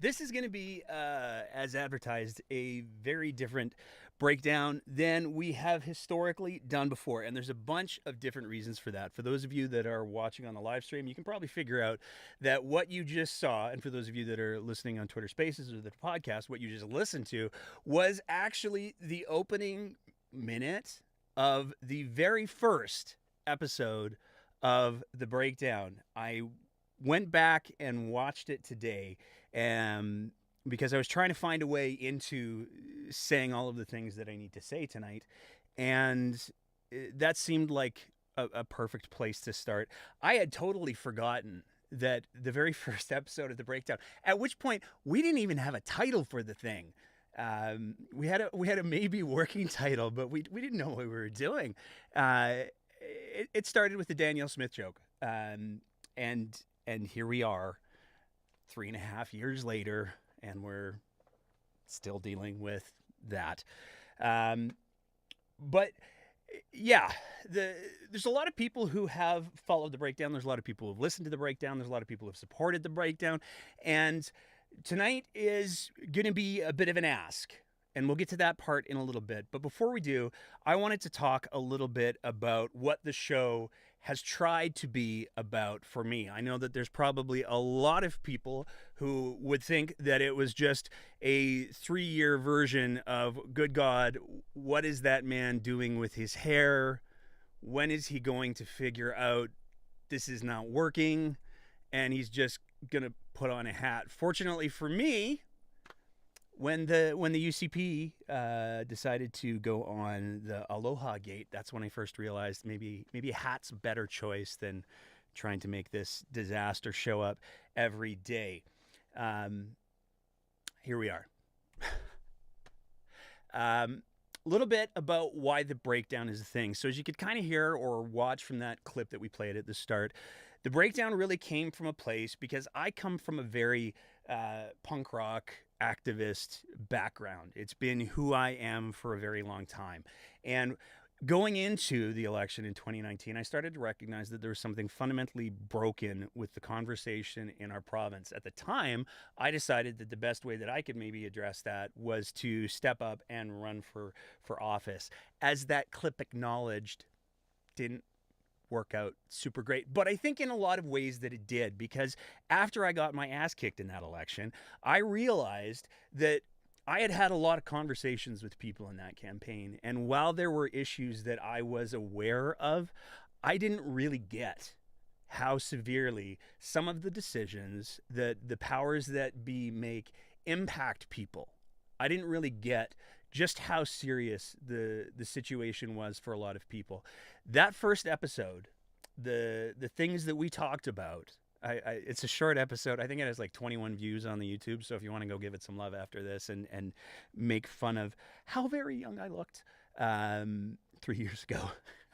This is going to be, as advertised, a very different breakdown than we have historically done before. And there's a bunch of different reasons for that. For those of you that are watching on the live stream, you can probably figure out that what you just saw, and for those of you that are listening on Twitter Spaces or the podcast, what you just listened to was actually the opening minute of the very first episode of the breakdown. I went back and watched it today, um, because I was trying to find a way into saying all of the things that I need to say tonight, and that seemed like a perfect place to start. I had totally forgotten that the very first episode of the breakdown, at which point we didn't even have a title for the thing. We had a maybe working title, but we didn't know what we were doing. It started with the Danielle Smith joke, and here we are, 3.5 years later, and we're still dealing with that. Um, but yeah, there's a lot of people who have followed the breakdown. There's a lot of people who've listened to the breakdown. There's a lot of people who've supported the breakdown, and tonight is going to be a bit of an ask. And we'll get to that part in a little bit. But before we do, I wanted to talk a little bit about what the show has tried to be about for me. I know that there's probably a lot of people who would think that it was just a 3-year version of Good God, what is that man doing with his hair? When is he going to figure out this is not working? And he's just going to put on a hat. Fortunately for me, when the UCP decided to go on the Aloha Gate, that's when I first realized maybe a hat's a better choice than trying to make this disaster show up every day. Here we are. A little bit about why the breakdown is a thing. So as you could kind of hear or watch from that clip that we played at the start, the breakdown really came from a place because I come from a very punk rock activist background. It's been who I am for a very long time. And going into the election in 2019, I started to recognize that there was something fundamentally broken with the conversation in our province. At the time, I decided that the best way that I could maybe address that was to step up and run for office. As that clip acknowledged, didn't work out super great. But I think in a lot of ways that it did, because after I got my ass kicked in that election, I realized that I had had a lot of conversations with people in that campaign. And while there were issues that I was aware of, I didn't really get how severely some of the decisions that the powers that be make impact people. I didn't really get just how serious the situation was for a lot of people. That first episode, the things that we talked about, it's a short episode. I think it has like 21 views on the YouTube. So if you want to go give it some love after this and make fun of how very young I looked 3 years ago,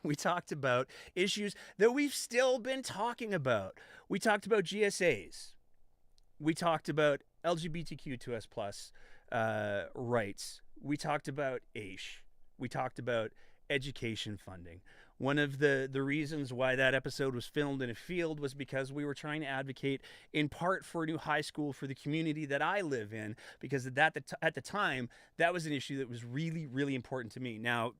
we talked about issues that we've still been talking about. We talked about GSAs. We talked about LGBTQ2S plus rights. We talked about AISH. We talked about education funding. One of the reasons why that episode was filmed in a field was because we were trying to advocate in part for a new high school for the community that I live in, because at the time, that was an issue that was really, really important to me. Now,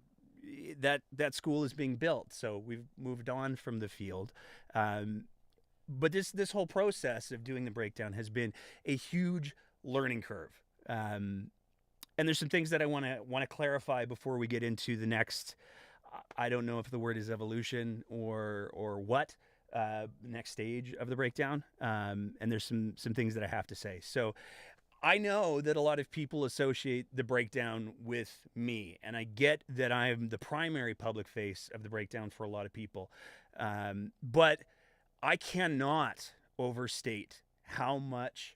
that school is being built, so we've moved on from the field. But this whole process of doing the breakdown has been a huge learning curve. And there's some things that I want to clarify before we get into the next. I don't know if the word is evolution or what, next stage of the breakdown. And there's some things that I have to say. So I know that a lot of people associate the breakdown with me, and I get that I'm the primary public face of the breakdown for a lot of people. But I cannot overstate how much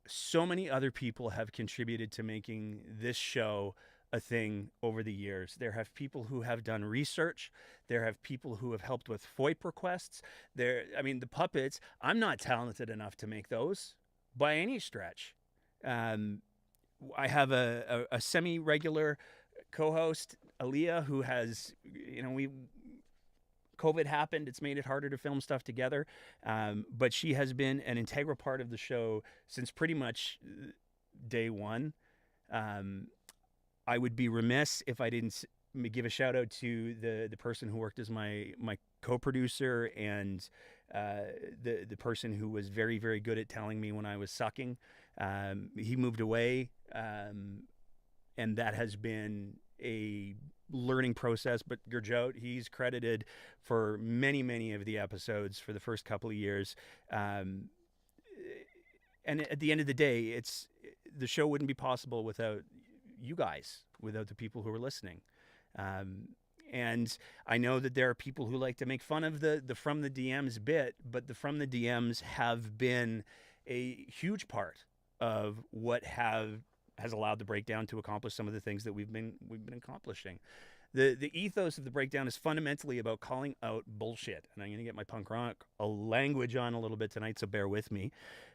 so many other people have contributed to making this show a thing over the years. There have people who have done research. There have people who have helped with FOIP requests. The puppets, I'm not talented enough to make those by any stretch. I have a semi-regular co-host, Aaliyah, who has, COVID happened. It's made it harder to film stuff together. But she has been an integral part of the show since pretty much day one. I would be remiss if I didn't give a shout out to the person who worked as my co-producer and the person who was very, very good at telling me when I was sucking. He moved away, and that has been a learning process. But Gurjot, he's credited for many, many of the episodes for the first couple of years. And at the end of the day, the show wouldn't be possible without you guys, without the people who are listening. And I know that there are people who like to make fun of the From the DMs bit, but the From the DMs have been a huge part of what has allowed the Breakdown to accomplish some of the things that we've been accomplishing. The ethos of the Breakdown is fundamentally about calling out bullshit. And I'm going to get my punk rock language on a little bit tonight, so bear with me.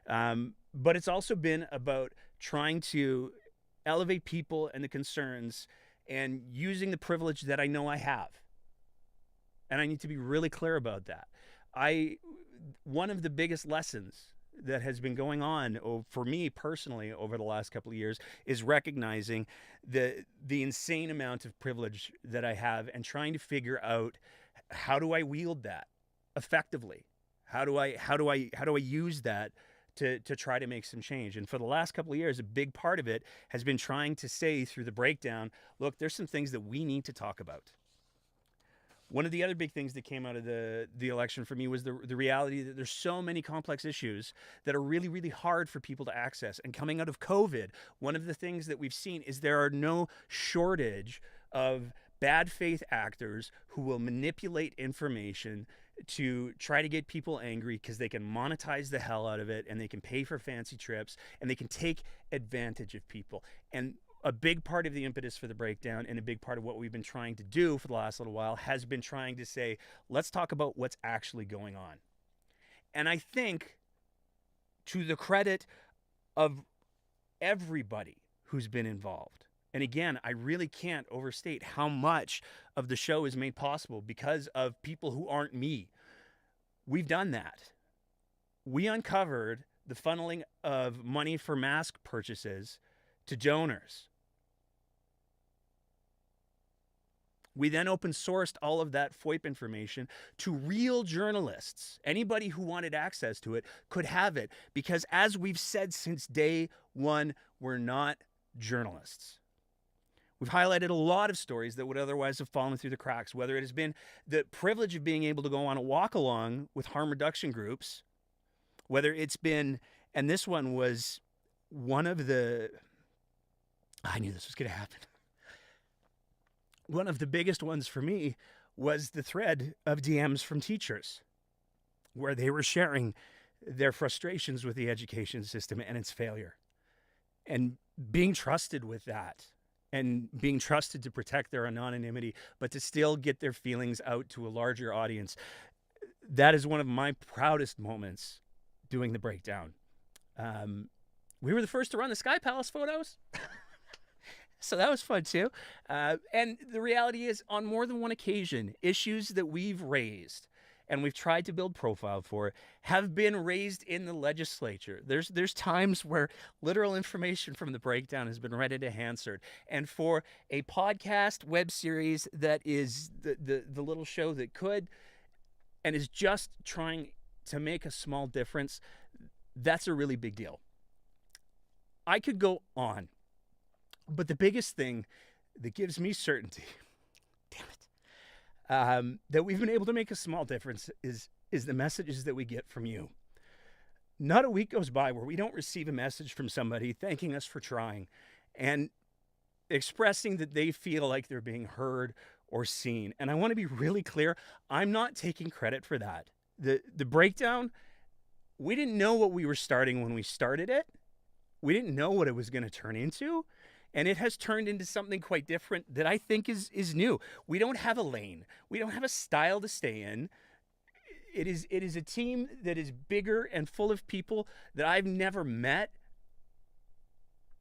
But it's also been about trying to elevate people and the concerns and using the privilege that I know I have. And I need to be really clear about that. One of the biggest lessons that has been going on for me personally over the last couple of years is recognizing the insane amount of privilege that I have and trying to figure out, how do I wield that effectively? How do I use that to try to make some change? And for the last couple of years, a big part of it has been trying to say through the Breakdown, look, there's some things that we need to talk about. One of the other big things that came out of the election for me was the reality that there's so many complex issues that are really, really hard for people to access. And coming out of COVID, one of the things that we've seen is there are no shortage of bad faith actors who will manipulate information to try to get people angry because they can monetize the hell out of it, and they can pay for fancy trips, and they can take advantage of people. And a big part of the impetus for the Breakdown, and a big part of what we've been trying to do for the last little while, has been trying to say, let's talk about what's actually going on. And I think, to the credit of everybody who's been involved, and again, I really can't overstate how much of the show is made possible because of people who aren't me. We've done that. We uncovered the funneling of money for mask purchases to donors. We then open sourced all of that FOIP information to real journalists. Anybody who wanted access to it could have it, because as we've said since day one, we're not journalists. We've highlighted a lot of stories that would otherwise have fallen through the cracks, whether it has been the privilege of being able to go on a walk along with harm reduction groups, whether it's been, and this one was one of the, I knew this was going to happen. One of the biggest ones for me was the thread of DMs from teachers, where they were sharing their frustrations with the education system and its failure, and being trusted with that, and being trusted to protect their anonymity, but to still get their feelings out to a larger audience. That is one of my proudest moments doing the Breakdown. We were the first to run the Sky Palace photos. So that was fun too. And the reality is, on more than one occasion, issues that we've raised and we've tried to build profile for have been raised in the legislature. There's times where literal information from the Breakdown has been read into Hansard. And for a podcast web series that is the little show that could and is just trying to make a small difference, that's a really big deal. I could go on, but the biggest thing that gives me certainty, damn it, that we've been able to make a small difference is the messages that we get from you. Not a week goes by where we don't receive a message from somebody thanking us for trying and expressing that they feel like they're being heard or seen. And I want to be really clear, I'm not taking credit for that. The Breakdown, we didn't know what we were starting when we started it. We didn't know what it was going to turn into. And it has turned into something quite different that I think is new. We don't have a lane. We don't have a style to stay in. It is a team that is bigger and full of people that I've never met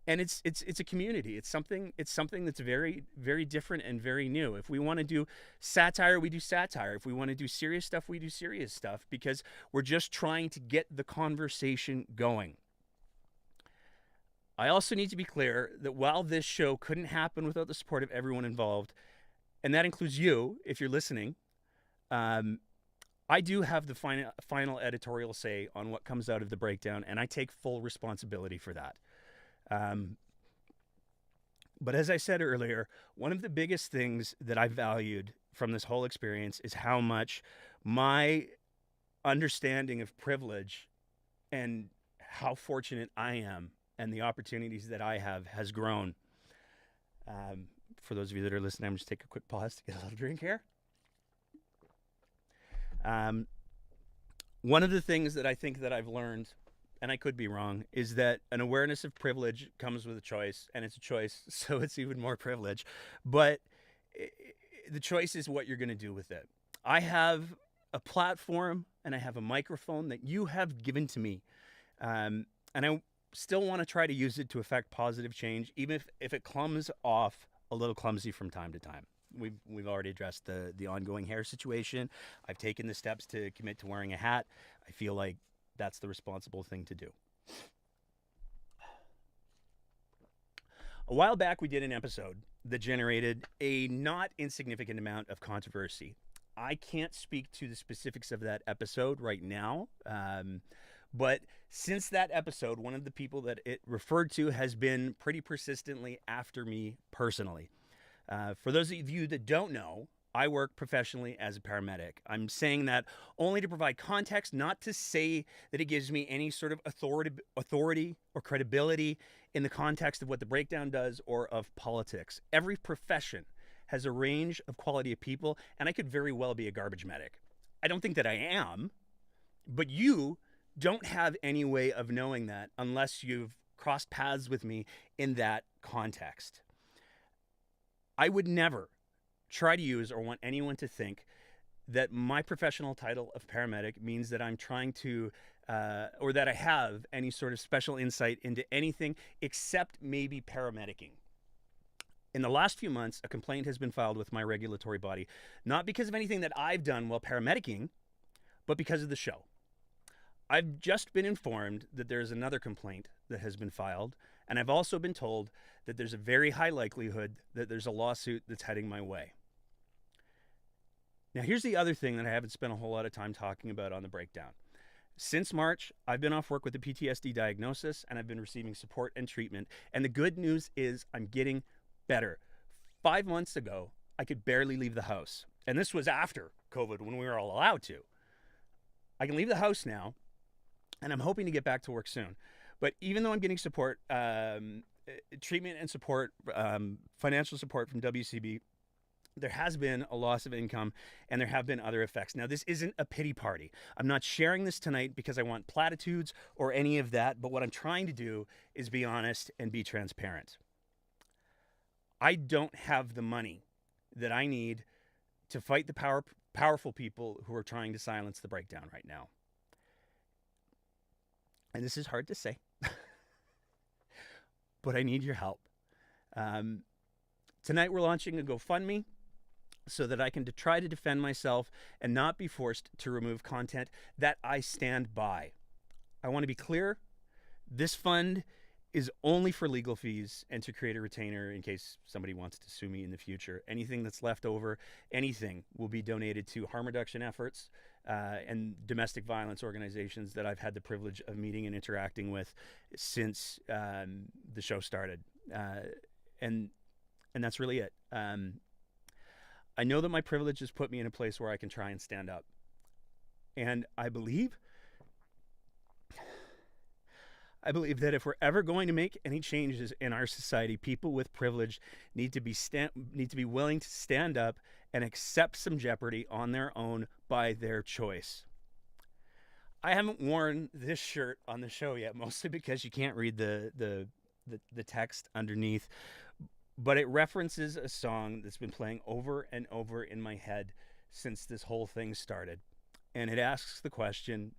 and it's a community. It's something that's very, very different and very new. If we want to do satire, we do satire. If we want to do serious stuff, we do serious stuff, because we're just trying to get the conversation going. I also need to be clear that while this show couldn't happen without the support of everyone involved, and that includes you if you're listening, I do have the final editorial say on what comes out of the breakdown, and I take full responsibility for that. But as I said earlier, one of the biggest things that I valued from this whole experience is how much my understanding of privilege and how fortunate I am and the opportunities that I have has grown. For those of you that are listening, I'm just take a quick pause to get a little drink here. One of the things that I think that I've learned, and I could be wrong, is that an awareness of privilege comes with a choice, and it's a choice, so it's even more privilege. But the choice is what you're going to do with it. I have a platform and I have a microphone that you have given to me, and I still want to try to use it to affect positive change, even if it comes off a little clumsy from time to time. We've already addressed the ongoing hair situation. I've taken the steps to commit to wearing a hat. I feel like that's the responsible thing to do. A while back, we did an episode that generated a not insignificant amount of controversy. I can't speak to the specifics of that episode right now, but since that episode, one of the people that it referred to has been pretty persistently after me personally. For those of you that don't know, I work professionally as a paramedic. I'm saying that only to provide context, not to say that it gives me any sort of authority or credibility in the context of what the breakdown does or of politics. Every profession has a range of quality of people, and I could very well be a garbage medic. I don't think that I am, but you don't have any way of knowing that unless you've crossed paths with me in that context. I would never try to use or want anyone to think that my professional title of paramedic means that I'm trying to, or that I have any sort of special insight into anything except maybe paramedicing. In the last few months, a complaint has been filed with my regulatory body, not because of anything that I've done while paramedicing, but because of the show. I've just been informed that there's another complaint that has been filed, and I've also been told that there's a very high likelihood that there's a lawsuit that's heading my way. Now, here's the other thing that I haven't spent a whole lot of time talking about on the breakdown. Since March, I've been off work with a PTSD diagnosis, and I've been receiving support and treatment. And the good news is I'm getting better. 5 months ago, I could barely leave the house. And this was after COVID, when we were all allowed to. I can leave the house now, and I'm hoping to get back to work soon. But even though I'm getting support, treatment and support, financial support from WCB, there has been a loss of income, and there have been other effects. Now, this isn't a pity party. I'm not sharing this tonight because I want platitudes or any of that, but what I'm trying to do is be honest and be transparent. I don't have the money that I need to fight the powerful people who are trying to silence the breakdown right now. And this is hard to say, but I need your help. Tonight we're launching a GoFundMe so that I can try to defend myself and not be forced to remove content that I stand by. I want to be clear, this fund is only for legal fees and to create a retainer in case somebody wants to sue me in the future. Anything that's left over, anything will be donated to harm reduction efforts and domestic violence organizations that I've had the privilege of meeting and interacting with since the show started. And that's really it. I know that my privilege has put me in a place where I can try and stand up. And I believe that if we're ever going to make any changes in our society, people with privilege need to be willing to stand up and accept some jeopardy on their own by their choice. I haven't worn this shirt on the show yet, mostly because you can't read the text underneath, but it references a song that's been playing over and over in my head since this whole thing started. And it asks the question,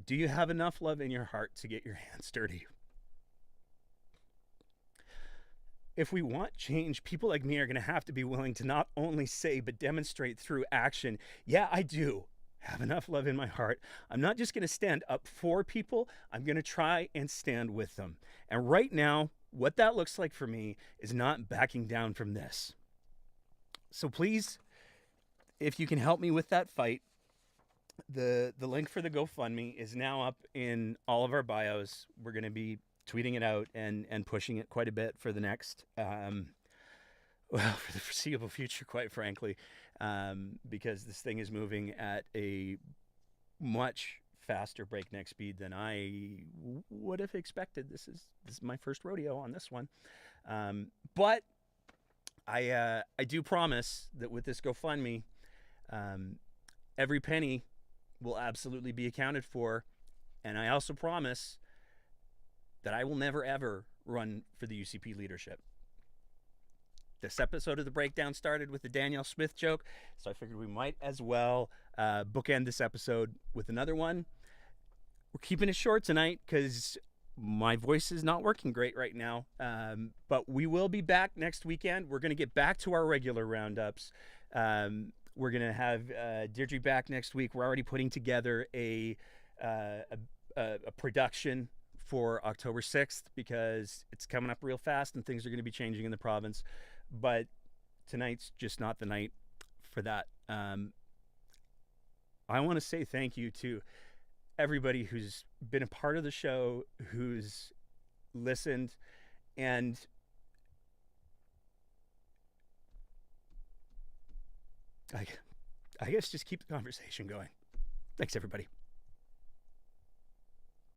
Do you have enough love in your heart to get your hands dirty? If we want change, people like me are going to have to be willing to not only say, but demonstrate through action. Yeah, I do have enough love in my heart. I'm not just going to stand up for people, I'm going to try and stand with them. And right now, what that looks like for me is not backing down from this. So please, if you can help me with that fight, the link for the GoFundMe is now up in all of our bios. We're going to be tweeting it out and pushing it quite a bit for the next well, for the foreseeable future, quite frankly, because this thing is moving at a much faster breakneck speed than I would have expected. This is my first rodeo on this one, but I do promise that with this GoFundMe, every penny will absolutely be accounted for, and I also promise that I will never ever run for the UCP leadership. This episode of The Breakdown started with the Danielle Smith joke, so I figured we might as well bookend this episode with another one. We're keeping it short tonight because my voice is not working great right now, but we will be back next weekend. We're going to get back to our regular roundups. We're going to have Deirdre back next week. We're already putting together a production for October 6th because it's coming up real fast and things are going to be changing in the province. But tonight's just not the night for that. I want to say thank you to everybody who's been a part of the show, who's listened, and I guess just keep the conversation going. Thanks, everybody.